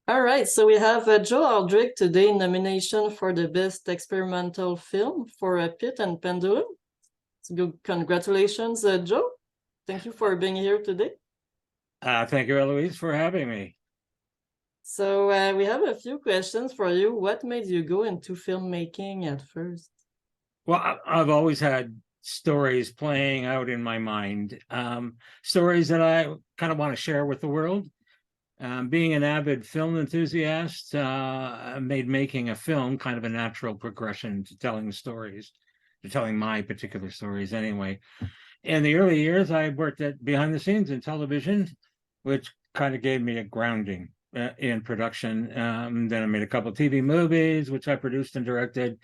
All right, so we have Joe Aldric today nomination for the best experimental film for Pit and Pendulum. So congratulations, Joe. Thank you for being here today. Thank you, Eloise, for having me. So we have a few questions for you. What made you go into filmmaking at first? Well, I've always had stories playing out in my mind, stories that I kind of want to share with the world. Being an avid film enthusiast made making a film kind of a natural progression to telling stories, to telling my particular stories anyway. In the early years, I worked at behind the scenes in television, which kind of gave me a grounding in production. Then I made a couple of TV movies, which I produced and directed.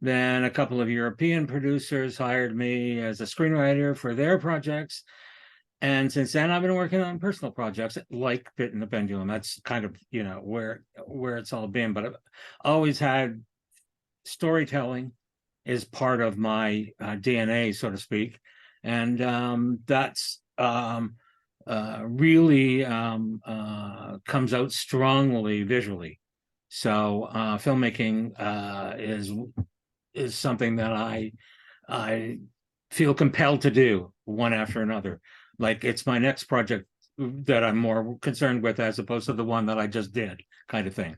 Then a couple of European producers hired me as a screenwriter for their projects. And since then, I've been working on personal projects like Pit and the Pendulum. That's kind of, where it's all been. But I've always had storytelling is part of my DNA, so to speak. And that's really comes out strongly visually. So filmmaking is something that I feel compelled to do one after another. Like it's my next project that I'm more concerned with as opposed to the one that I just did, kind of thing.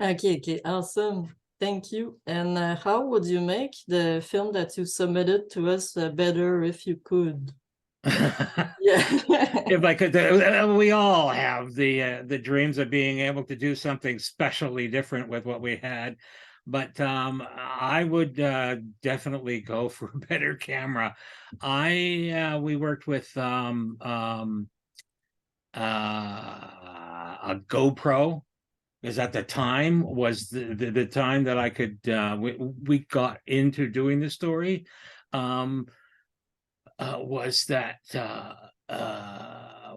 Okay, awesome. Thank you. And how would you make the film that you submitted to us better if you could? Yeah. If I could, we all have the dreams of being able to do something specially different with what we had, but I would definitely go for a better camera. I we worked with a GoPro, because at the time was the time that I could we got into doing the story. Um, was that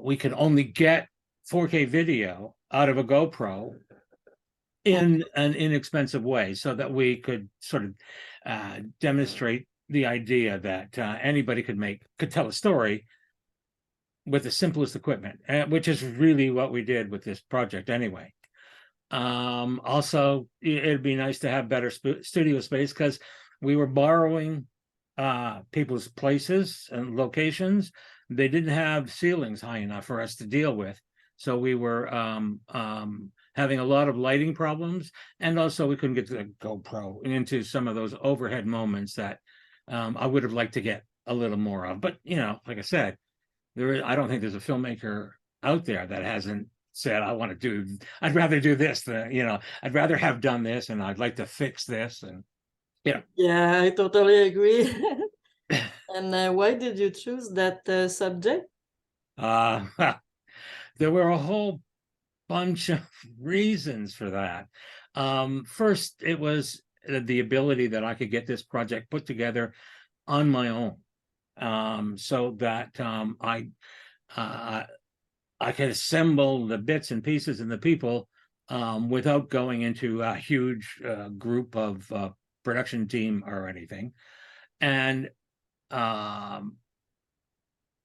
we could only get 4K video out of a GoPro in an inexpensive way, so that we could sort of demonstrate the idea that anybody could tell a story with the simplest equipment, which is really what we did with this project anyway. Also, it'd be nice to have better studio space, because we were borrowing people's places and locations. They didn't have ceilings high enough for us to deal with, so we were having a lot of lighting problems, and also we couldn't get the GoPro into some of those overhead moments that I would have liked to get a little more of. But like I said, I don't think there's a filmmaker out there that hasn't said, I'd rather do this than, I'd rather have done this, and I'd like to fix this. And Yeah, I totally agree. And why did you choose that subject? There were a whole bunch of reasons for that. First, it was the ability that I could get this project put together on my own, so that I could assemble the bits and pieces and the people without going into a huge group of production team or anything. And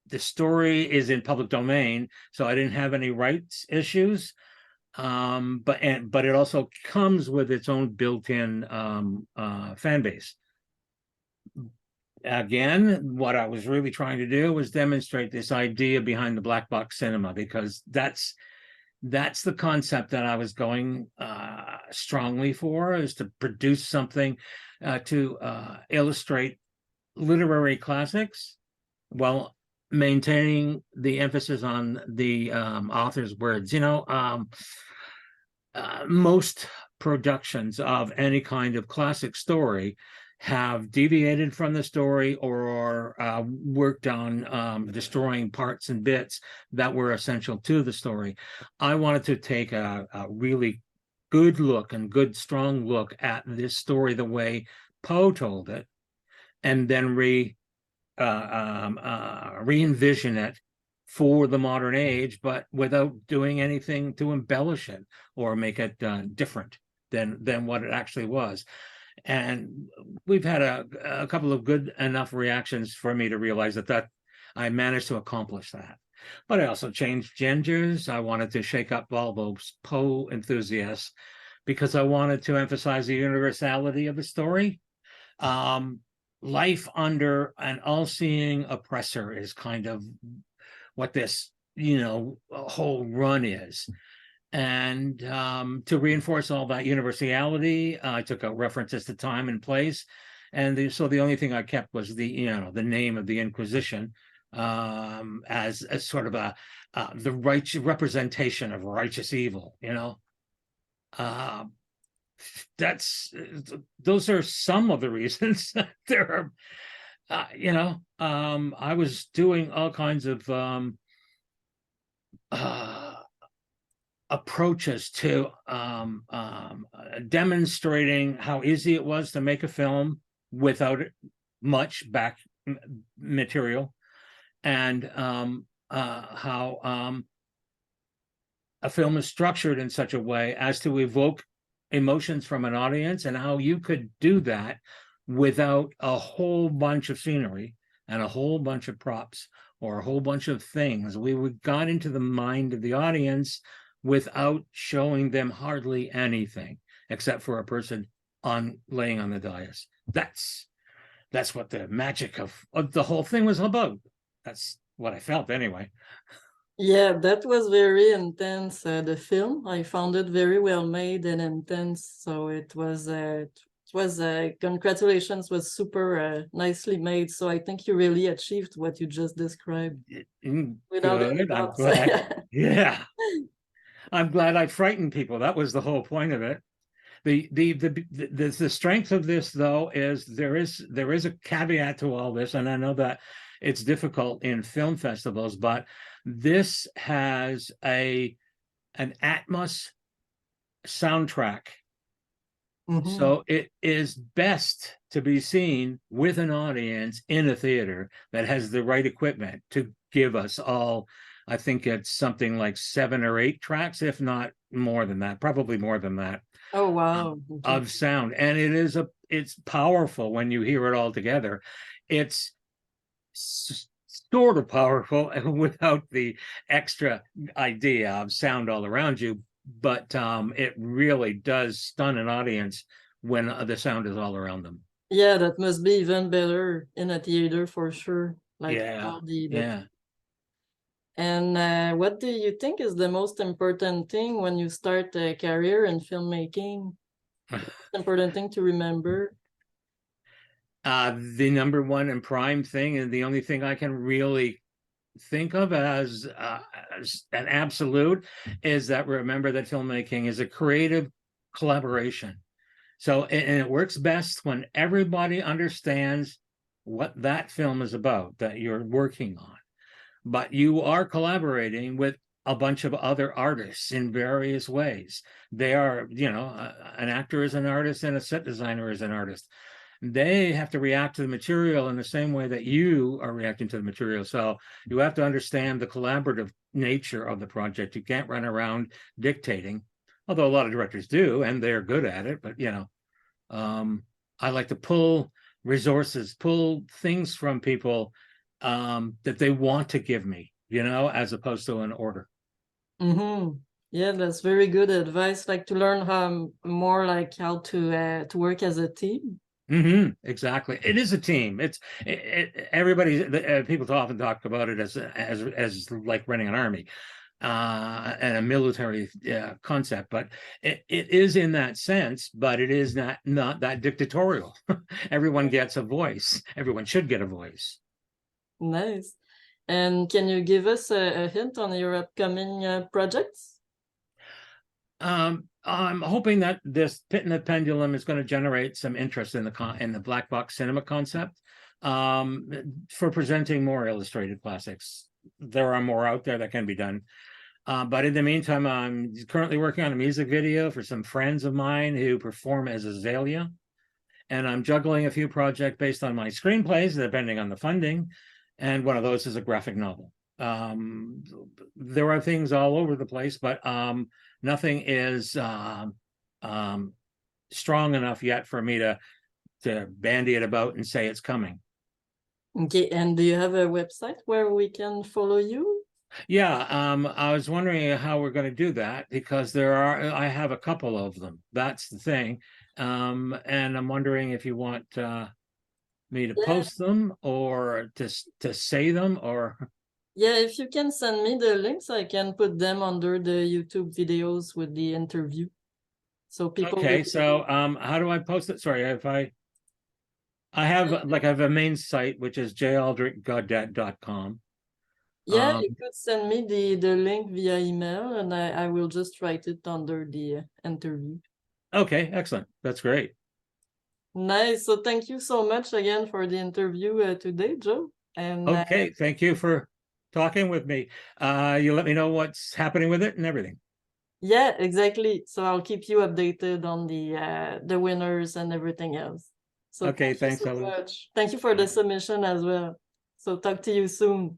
the story is in public domain, so I didn't have any rights issues. But it also comes with its own built-in fan base. Again, what I was really trying to do was demonstrate this idea behind the black box cinema, because that's the concept that I was going strongly for, is to produce something to illustrate literary classics while maintaining the emphasis on the author's words. Most productions of any kind of classic story have deviated from the story, or worked on destroying parts and bits that were essential to the story. I wanted to take a really good look and good strong look at this story the way Poe told it, and then re-envision it for the modern age, but without doing anything to embellish it or make it different than what it actually was. And we've had a couple of good enough reactions for me to realize that I managed to accomplish that. But I also changed genders. I wanted to shake up all those Poe enthusiasts because I wanted to emphasize the universality of the story. Life under an all-seeing oppressor is kind of what this, whole run is. And to reinforce all that universality, I took out references to time and place. And so the only thing I kept was the name of the Inquisition, as sort of the righteous representation of righteous evil. Those are some of the reasons. There are, I was doing all kinds of approaches to demonstrating how easy it was to make a film without much back material, and how a film is structured in such a way as to evoke emotions from an audience, and how you could do that without a whole bunch of scenery and a whole bunch of props or a whole bunch of things. We got into the mind of the audience without showing them hardly anything except for a person laying on the dais. That's what the magic of the whole thing was about. That's what I felt anyway. Yeah, that was very intense, the film. I found it very well made and intense. So it was congratulations, was super nicely made. So I think you really achieved what you just described. Without any Good. I'm doubts. glad. Yeah. I'm glad I frightened people. That was the whole point of it. The strength of this, though, is there is a caveat to all this, and I know that it's difficult in film festivals, but this has an Atmos soundtrack. So it is best to be seen with an audience in a theater that has the right equipment to give us all. I think it's something like 7 or 8 tracks, if not more than that, probably more than that. Oh, wow. Of sound. And it's powerful when you hear it all together. It's sort of powerful without the extra idea of sound all around you, but it really does stun an audience when the sound is all around them. Yeah, that must be even better in a theater for sure. Like yeah. And what do you think is the most important thing when you start a career in filmmaking? Important thing to remember? The number one and prime thing, and the only thing I can really think of as an absolute, is that remember that filmmaking is a creative collaboration. So, and it works best when everybody understands what that film is about that you're working on. But you are collaborating with a bunch of other artists in various ways. They are, an actor is an artist and a set designer is an artist. They have to react to the material in the same way that you are reacting to the material. So you have to understand the collaborative nature of the project. You can't run around dictating, although a lot of directors do, and they're good at it. But, I like to pull resources, pull things from people that they want to give me, as opposed to an order. Yeah, that's very good advice. Like to learn more like how to work as a team. Exactly. It is a team. Everybody. People often talk about it as like running an army and a military concept, but it is in that sense. But it is not that dictatorial. Everyone gets a voice. Everyone should get a voice. Nice. And can you give us a hint on your upcoming projects? I'm hoping that this Pit and the Pendulum is going to generate some interest in the black box cinema concept for presenting more illustrated classics. There are more out there that can be done. But in the meantime, I'm currently working on a music video for some friends of mine who perform as Azalea. And I'm juggling a few projects based on my screenplays, depending on the funding. And one of those is a graphic novel. There are things all over the place, but nothing is strong enough yet for me to bandy it about and say it's coming. Okay, and do you have a website where we can follow you? Yeah, I was wondering how we're going to do that because I have a couple of them. That's the thing. And I'm wondering if you want me to Yeah, post them or to say them or. yeah, if you can send me the links, I can put them under the YouTube videos with the interview. So people Okay, will. so how do I post it? Sorry, if I have a main site which is jaldricgaudet.com. Yeah, you could send me the link via email and I will just write it under the interview. Okay, excellent. That's great. Nice. So thank you so much again for the interview today, Joe. And Okay, thank you for talking with me. You let me know what's happening with it and everything. yeah, exactly. So I'll keep you updated on the winners and everything else. So Okay, thank you thanks, so Ellen. much. Thank you for the submission as well. So talk to you soon.